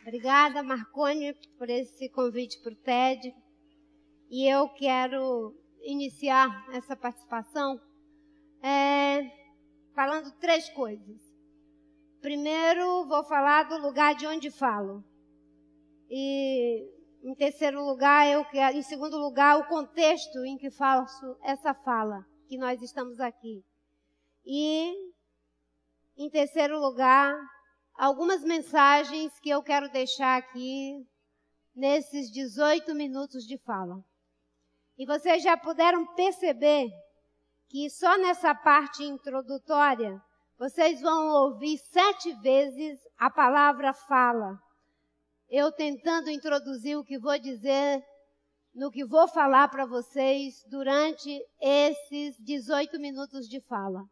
Obrigada, Marconi, por esse convite para o TED. E eu quero iniciar essa participação falando 3 coisas. Primeiro, vou falar do lugar de onde falo. E, em terceiro lugar, em segundo lugar, o contexto em que faço essa fala, que nós estamos aqui. E, em terceiro lugar, algumas mensagens que eu quero deixar aqui nesses 18 minutos de fala. E vocês já puderam perceber que só nessa parte introdutória, vocês vão ouvir 7 vezes a palavra fala. Eu tentando introduzir o que vou dizer, no que vou falar para vocês durante esses 18 minutos de fala.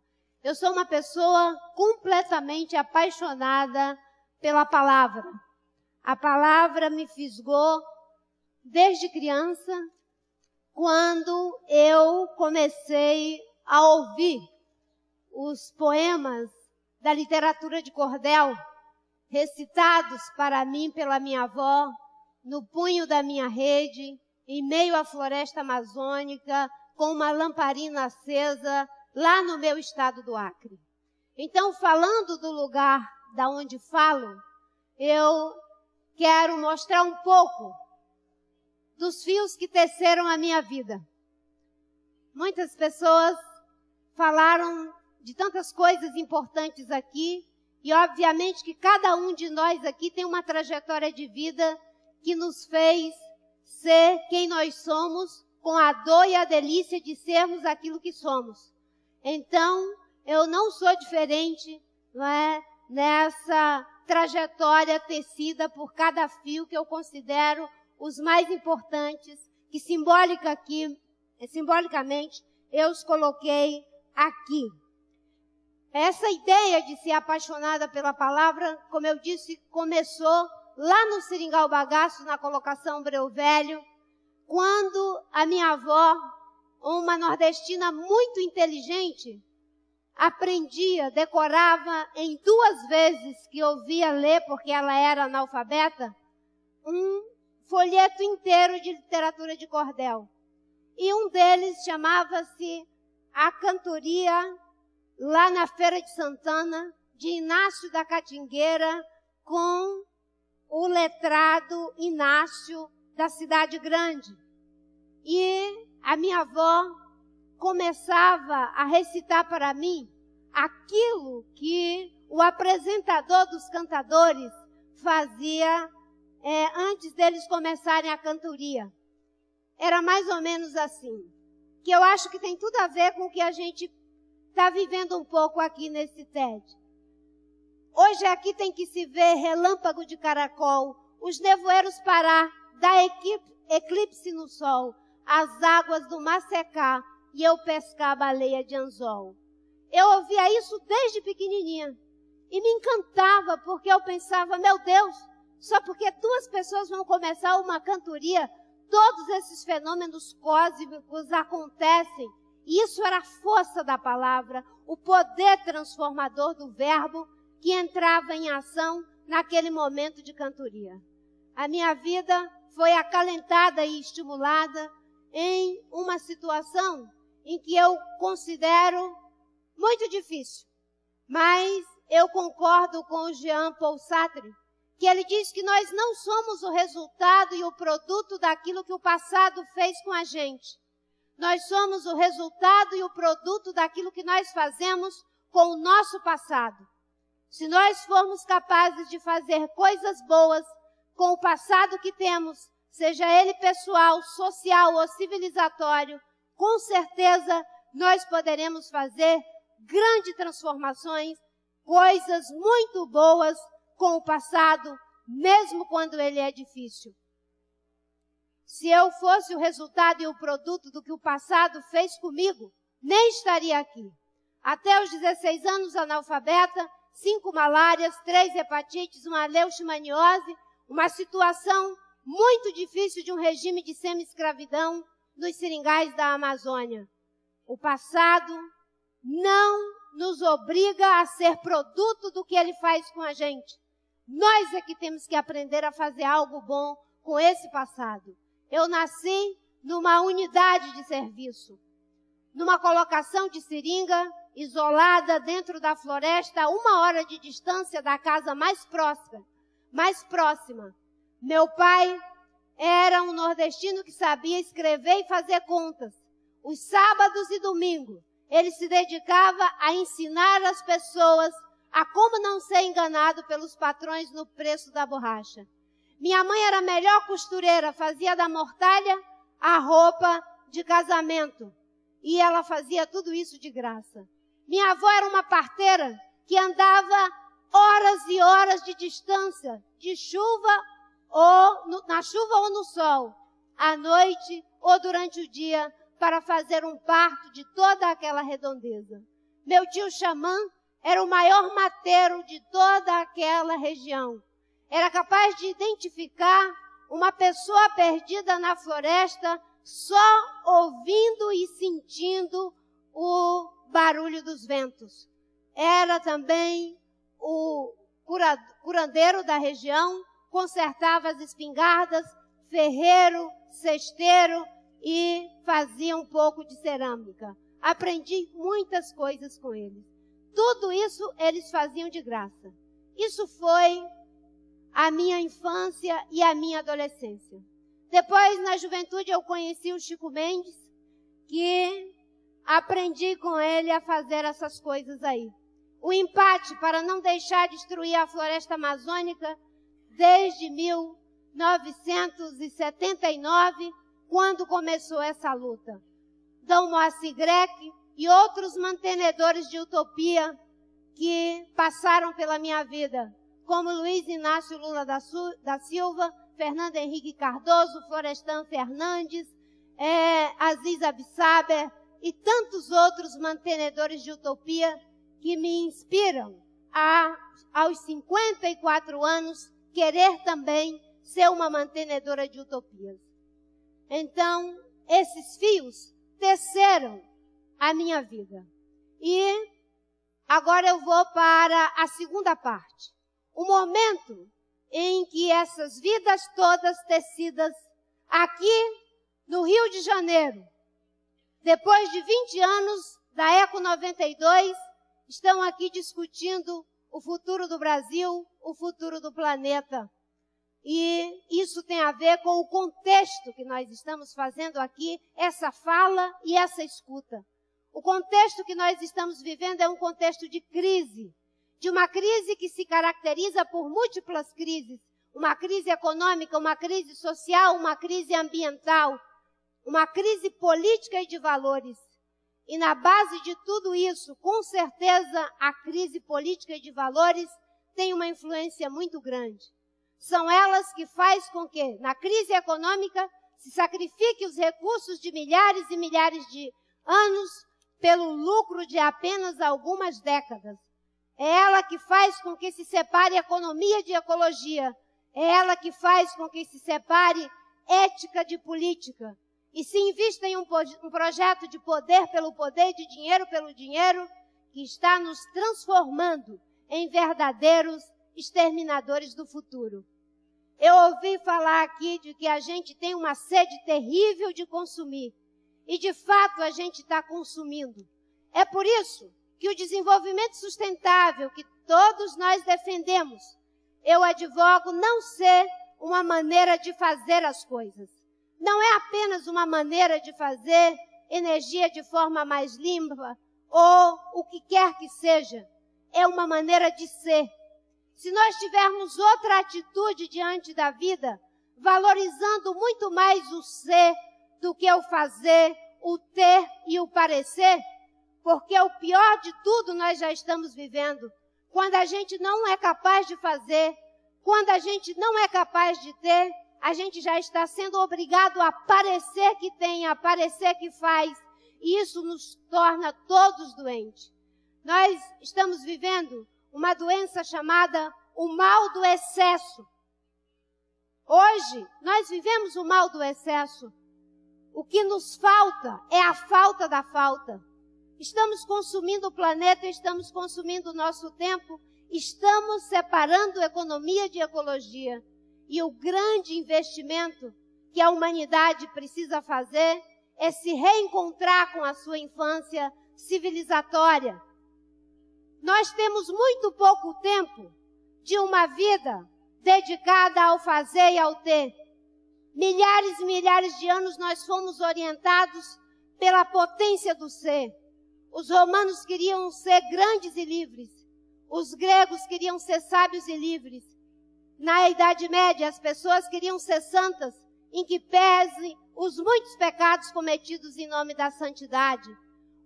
Eu sou uma pessoa completamente apaixonada pela palavra. A palavra me fisgou desde criança, quando eu comecei a ouvir os poemas da literatura de cordel, recitados para mim pela minha avó, no punho da minha rede, em meio à floresta amazônica, com uma lamparina acesa, lá no meu estado do Acre. Então, falando do lugar da onde falo, eu quero mostrar um pouco dos fios que teceram a minha vida. Muitas pessoas falaram de tantas coisas importantes aqui, e obviamente que cada um de nós aqui tem uma trajetória de vida que nos fez ser quem nós somos, com a dor e a delícia de sermos aquilo que somos. Então, eu não sou diferente, não é, nessa trajetória tecida por cada fio que eu considero os mais importantes, que simbolicamente eu os coloquei aqui. Essa ideia de ser apaixonada pela palavra, como eu disse, começou lá no Seringal Bagaço, na colocação Breu Velho, quando a minha avó, uma nordestina muito inteligente, aprendia, decorava em 2 vezes que ouvia ler, porque ela era analfabeta, um folheto inteiro de literatura de cordel. E um deles chamava-se A Cantoria, lá na Feira de Santana, de Inácio da Catingueira, com o letrado Inácio da Cidade Grande. E a minha avó começava a recitar para mim aquilo que o apresentador dos cantadores fazia antes deles começarem a cantoria. Era mais ou menos assim, que eu acho que tem tudo a ver com o que a gente está vivendo um pouco aqui nesse TED. Hoje aqui tem que se ver relâmpago de caracol, os nevoeiros parar, dar eclipse no sol, as águas do mar secar e eu pescar a baleia de anzol. Eu ouvia isso desde pequenininha e me encantava, porque eu pensava, meu Deus, só porque 2 pessoas vão começar uma cantoria, todos esses fenômenos cósmicos acontecem. E isso era a força da palavra, o poder transformador do verbo que entrava em ação naquele momento de cantoria. A minha vida foi acalentada e estimulada em uma situação em que eu considero muito difícil. Mas eu concordo com o Jean Paul Sartre, que ele diz que nós não somos o resultado e o produto daquilo que o passado fez com a gente. Nós somos o resultado e o produto daquilo que nós fazemos com o nosso passado. Se nós formos capazes de fazer coisas boas com o passado que temos, seja ele pessoal, social ou civilizatório, com certeza nós poderemos fazer grandes transformações, coisas muito boas com o passado, mesmo quando ele é difícil. Se eu fosse o resultado e o produto do que o passado fez comigo, nem estaria aqui. Até os 16 anos, analfabeta, 5 malárias, 3 hepatites, uma leishmaniose, uma situação muito difícil de um regime de semi-escravidão nos seringais da Amazônia. O passado não nos obriga a ser produto do que ele faz com a gente, Nós é que temos que aprender a fazer algo bom com esse passado. Eu nasci numa unidade de serviço, numa colocação de seringa, isolada dentro da floresta, a 1 hora de distância da casa mais próxima. Meu pai era um nordestino que sabia escrever e fazer contas. Os sábados e domingos, ele se dedicava a ensinar as pessoas a como não ser enganado pelos patrões no preço da borracha. Minha mãe era a melhor costureira, fazia da mortalha a roupa de casamento. E ela fazia tudo isso de graça. Minha avó era uma parteira que andava horas e horas de distância, de chuva na chuva ou no sol, à noite ou durante o dia, para fazer um parto de toda aquela redondeza. Meu tio xamã era o maior mateiro de toda aquela região. Era capaz de identificar uma pessoa perdida na floresta só ouvindo e sentindo o barulho dos ventos. Era também o curandeiro da região, consertava as espingardas, ferreiro, cesteiro e fazia um pouco de cerâmica. Aprendi muitas coisas com eles. Tudo isso eles faziam de graça. Isso foi a minha infância e a minha adolescência. Depois, na juventude, eu conheci o Chico Mendes, que aprendi com ele a fazer essas coisas aí. O empate para não deixar destruir a floresta amazônica desde 1979, quando começou essa luta. D. Moacir Grec e outros mantenedores de utopia que passaram pela minha vida, como Luiz Inácio Lula da Silva, Fernando Henrique Cardoso, Florestan Fernandes, Aziz Absaber e tantos outros mantenedores de utopia que me inspiram aos 54 anos, querer também ser uma mantenedora de utopias. Então, esses fios teceram a minha vida. E agora eu vou para a segunda parte. O momento em que essas vidas todas tecidas aqui no Rio de Janeiro, depois de 20 anos da Eco 92, estão aqui discutindo o futuro do Brasil, o futuro do planeta. E isso tem a ver com o contexto que nós estamos fazendo aqui, essa fala e essa escuta. O contexto que nós estamos vivendo é um contexto de crise, de uma crise que se caracteriza por múltiplas crises. Uma crise econômica, uma crise social, uma crise ambiental, uma crise política e de valores. E na base de tudo isso, com certeza, a crise política e de valores tem uma influência muito grande. São elas que faz com que, na crise econômica, se sacrifique os recursos de milhares e milhares de anos pelo lucro de apenas algumas décadas. É ela que faz com que se separe economia de ecologia. É ela que faz com que se separe ética de política. E se invista em um projeto de poder pelo poder, de dinheiro pelo dinheiro, que está nos transformando em verdadeiros exterminadores do futuro. Eu ouvi falar aqui de que a gente tem uma sede terrível de consumir. E, de fato, a gente está consumindo. É por isso que o desenvolvimento sustentável que todos nós defendemos, eu advogo não ser uma maneira de fazer as coisas. Não é apenas uma maneira de fazer energia de forma mais limpa ou o que quer que seja. É uma maneira de ser. Se nós tivermos outra atitude diante da vida, valorizando muito mais o ser do que o fazer, o ter e o parecer, porque o pior de tudo nós já estamos vivendo. Quando a gente não é capaz de fazer, quando a gente não é capaz de ter, a gente já está sendo obrigado a parecer que tem, a parecer que faz, e isso nos torna todos doentes. Nós estamos vivendo uma doença chamada o mal do excesso. Hoje, nós vivemos o mal do excesso. O que nos falta é a falta da falta. Estamos consumindo o planeta, estamos consumindo o nosso tempo Estamos separando economia de ecologia. E o grande investimento que a humanidade precisa fazer é se reencontrar com a sua infância civilizatória. Nós temos muito pouco tempo de uma vida dedicada ao fazer e ao ter. Milhares e milhares de anos nós fomos orientados pela potência do ser. Os romanos queriam ser grandes e livres. Os gregos queriam ser sábios e livres. Na Idade Média, as pessoas queriam ser santas, em que pese os muitos pecados cometidos em nome da santidade.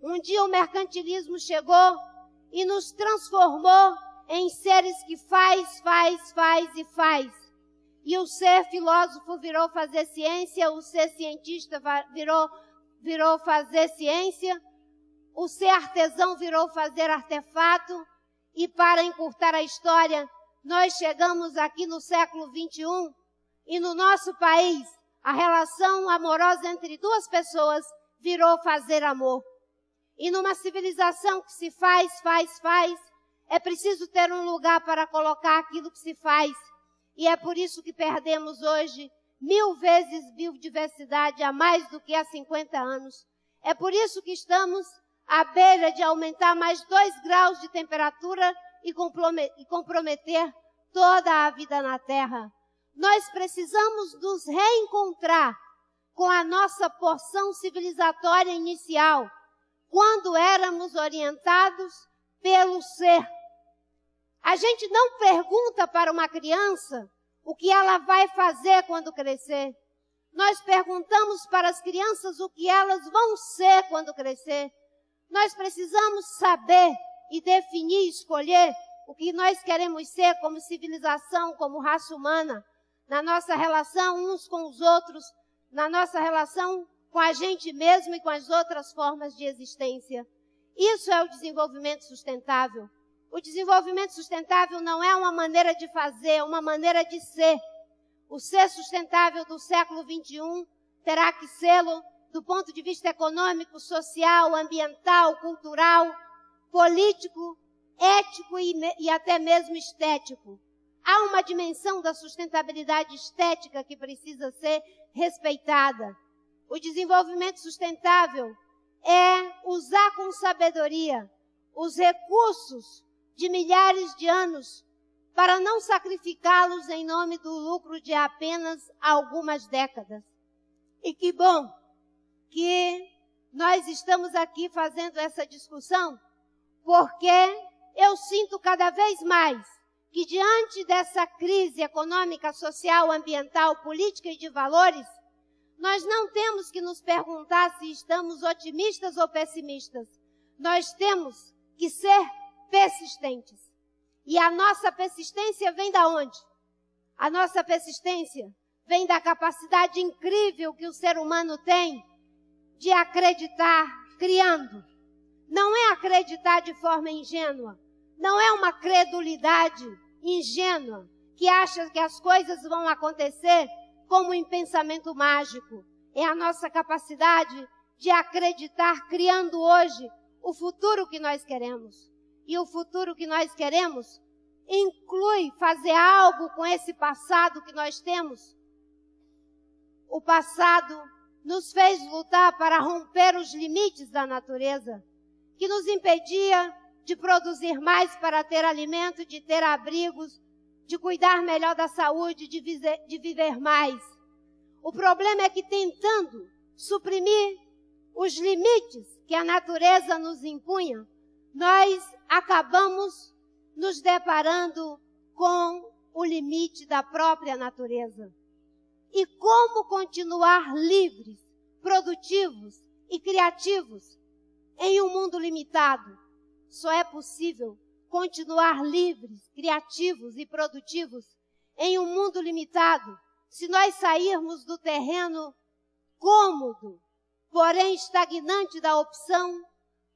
Um dia o mercantilismo chegou e nos transformou em seres que faz. E o ser filósofo virou fazer ciência, o ser cientista virou fazer ciência, o ser artesão virou fazer artefato, e para encurtar a história, nós chegamos aqui no século 21, e no nosso país, a relação amorosa entre duas pessoas virou fazer amor. E numa civilização que se faz, é preciso ter um lugar para colocar aquilo que se faz. E é por isso que perdemos hoje 1000 vezes biodiversidade a mais do que há 50 anos. É por isso que estamos à beira de aumentar mais 2 graus de temperatura e comprometer toda a vida na Terra. Nós precisamos nos reencontrar com a nossa porção civilizatória inicial, quando éramos orientados pelo ser. A gente não pergunta para uma criança o que ela vai fazer quando crescer. Nós perguntamos para as crianças o que elas vão ser quando crescer. Nós precisamos saber e definir, escolher o que nós queremos ser como civilização, como raça humana, na nossa relação uns com os outros, na nossa relação com a gente mesmo e com as outras formas de existência. Isso é o desenvolvimento sustentável. O desenvolvimento sustentável não é uma maneira de fazer, é uma maneira de ser. O ser sustentável do século 21 terá que sê-lo do ponto de vista econômico, social, ambiental, cultural, político, ético e até mesmo estético. Há uma dimensão da sustentabilidade estética que precisa ser respeitada. O desenvolvimento sustentável é usar com sabedoria os recursos de milhares de anos para não sacrificá-los em nome do lucro de apenas algumas décadas. E que bom que nós estamos aqui fazendo essa discussão, porque eu sinto cada vez mais que diante dessa crise econômica, social, ambiental, política e de valores, nós não temos que nos perguntar se estamos otimistas ou pessimistas. Nós temos que ser persistentes. E a nossa persistência vem da onde? A nossa persistência vem da capacidade incrível que o ser humano tem de acreditar criando. Não é acreditar de forma ingênua. Não é uma credulidade ingênua que acha que as coisas vão acontecer como em pensamento mágico. É a nossa capacidade de acreditar criando hoje o futuro que nós queremos. E o futuro que nós queremos inclui fazer algo com esse passado que nós temos. O passado nos fez lutar para romper os limites da natureza, que nos impedia de produzir mais para ter alimento, de ter abrigos, de cuidar melhor da saúde, de viver mais. O problema é que tentando suprimir os limites que a natureza nos impunha, nós acabamos nos deparando com o limite da própria natureza. E como continuar livres, produtivos e criativos em um mundo limitado? Só é possível continuar livres, criativos e produtivos em um mundo limitado se nós sairmos do terreno cômodo, porém estagnante da opção,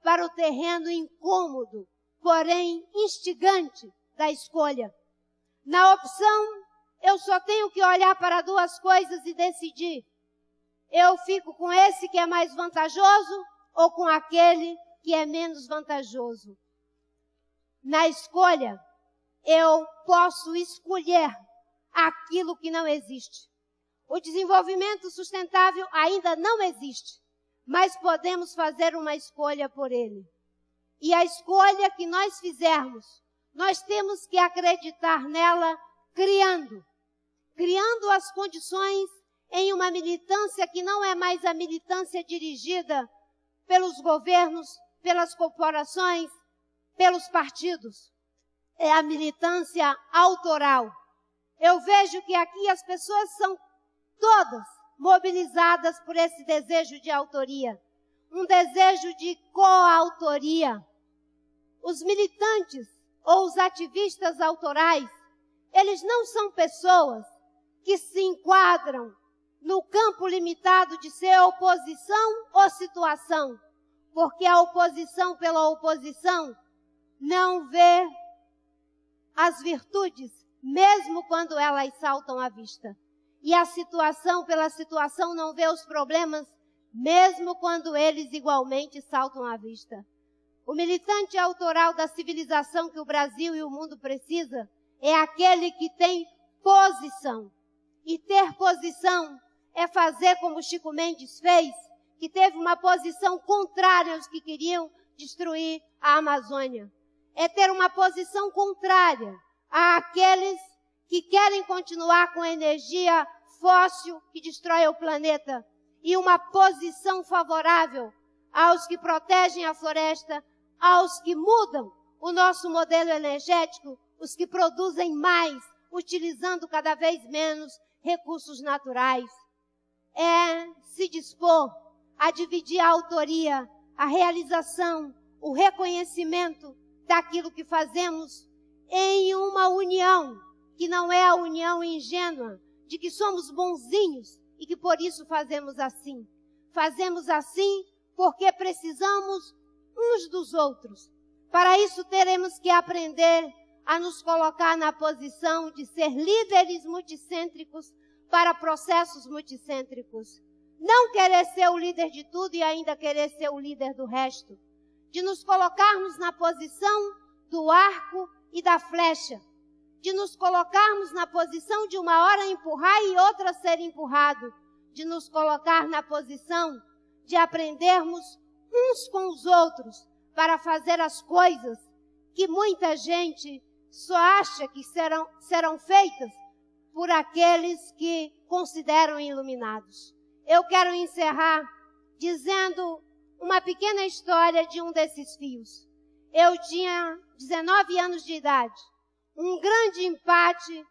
para o terreno incômodo, porém instigante da escolha. Na opção, eu só tenho que olhar para 2 coisas e decidir. Eu fico com esse que é mais vantajoso ou com aquele que é menos vantajoso. Na escolha, eu posso escolher aquilo que não existe. O desenvolvimento sustentável ainda não existe, mas podemos fazer uma escolha por ele. E a escolha que nós fizermos, nós temos que acreditar nela criando as condições em uma militância que não é mais a militância dirigida pelos governos, pelas corporações, pelos partidos. É a militância autoral. Eu vejo que aqui as pessoas são todas mobilizadas por esse desejo de autoria, um desejo de coautoria. Os militantes ou os ativistas autorais, eles não são pessoas que se enquadram no campo limitado de ser oposição ou situação, porque a oposição pela oposição não vê as virtudes, mesmo quando elas saltam à vista. E a situação pela situação não vê os problemas, mesmo quando eles igualmente saltam à vista. O militante autoral da civilização que o Brasil e o mundo precisa é aquele que tem posição. E ter posição é fazer como Chico Mendes fez, que teve uma posição contrária aos que queriam destruir a Amazônia. É ter uma posição contrária àqueles que querem continuar com a energia fóssil que destrói o planeta, e uma posição favorável aos que protegem a floresta, aos que mudam o nosso modelo energético, os que produzem mais, utilizando cada vez menos recursos naturais. É se dispor a dividir a autoria, a realização, o reconhecimento daquilo que fazemos em uma união, que não é a união ingênua, de que somos bonzinhos e que por isso fazemos assim. Fazemos assim porque precisamos uns dos outros. Para isso teremos que aprender a nos colocar na posição de ser líderes multicêntricos para processos multicêntricos. Não querer ser o líder de tudo e ainda querer ser o líder do resto. De nos colocarmos na posição do arco e da flecha. De nos colocarmos na posição de uma hora empurrar e outra ser empurrado. De nos colocar na posição de aprendermos uns com os outros para fazer as coisas que muita gente só acha que serão feitas por aqueles que consideram iluminados. Eu quero encerrar dizendo uma pequena história de um desses fios. Eu tinha 19 anos de idade. Um grande empate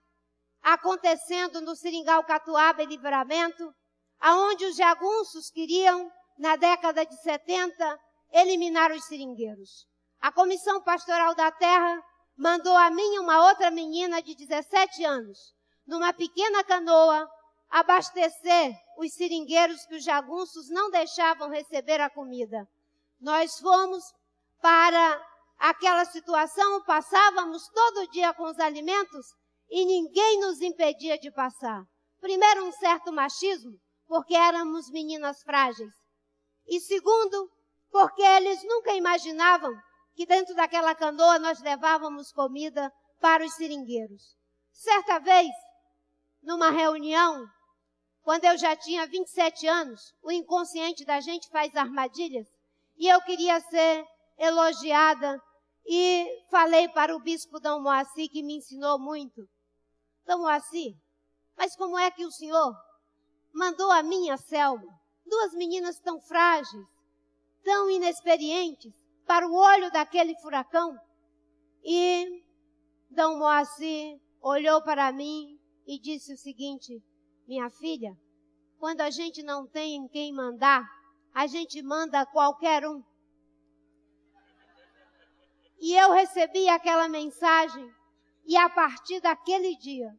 acontecendo no Seringal Catuaba e Livramento, aonde os jagunços queriam, na década de 70, eliminar os seringueiros. A Comissão Pastoral da Terra mandou a mim e uma outra menina de 17 anos, numa pequena canoa, abastecer os seringueiros que os jagunços não deixavam receber a comida. Nós fomos para aquela situação, passávamos todo dia com os alimentos e ninguém nos impedia de passar. Primeiro, um certo machismo, porque éramos meninas frágeis. E segundo, porque eles nunca imaginavam que dentro daquela canoa nós levávamos comida para os seringueiros. Certa vez, numa reunião, quando eu já tinha 27 anos, o inconsciente da gente faz armadilhas, e eu queria ser elogiada, e falei para o bispo Dom Moacir, que me ensinou muito. Dom Moacir, mas como é que o senhor mandou a minha Selma, duas meninas tão frágeis, tão inexperientes, para o olho daquele furacão? E Dom Moacir olhou para mim e disse o seguinte: minha filha, quando a gente não tem em quem mandar, a gente manda qualquer um. E eu recebi aquela mensagem, e a partir daquele dia,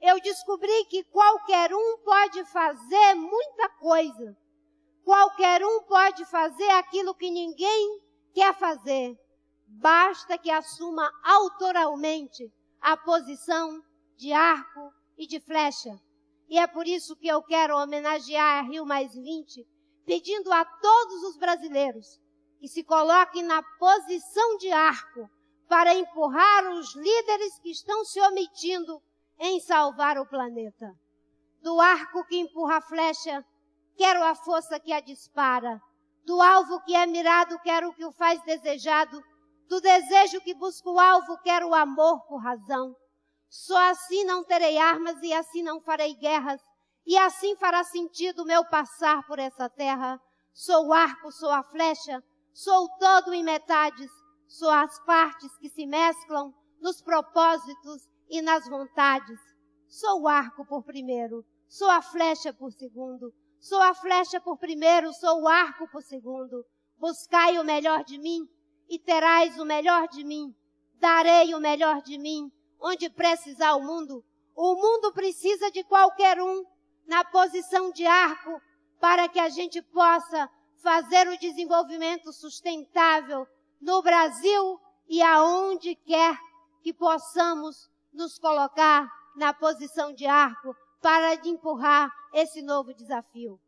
eu descobri que qualquer um pode fazer muita coisa. Qualquer um pode fazer aquilo que ninguém quer fazer. Basta que assuma autoralmente a posição de arco e de flecha. E é por isso que eu quero homenagear a Rio Mais 20, pedindo a todos os brasileiros que se coloquem na posição de arco para empurrar os líderes que estão se omitindo em salvar o planeta. Do arco que empurra a flecha, quero a força que a dispara. Do alvo que é mirado, quero o que o faz desejado. Do desejo que busca o alvo, quero o amor por razão. Só assim não terei armas e assim não farei guerras. E assim fará sentido o meu passar por essa terra. Sou o arco, sou a flecha, sou o todo em metades. Sou as partes que se mesclam nos propósitos e nas vontades. Sou o arco por primeiro, sou a flecha por segundo. Sou a flecha por primeiro, sou o arco por segundo. Buscai o melhor de mim e terás o melhor de mim. Darei o melhor de mim onde precisar o mundo. O mundo precisa de qualquer um na posição de arco para que a gente possa fazer o desenvolvimento sustentável no Brasil e aonde quer que possamos nos colocar na posição de arco para empurrar esse novo desafio.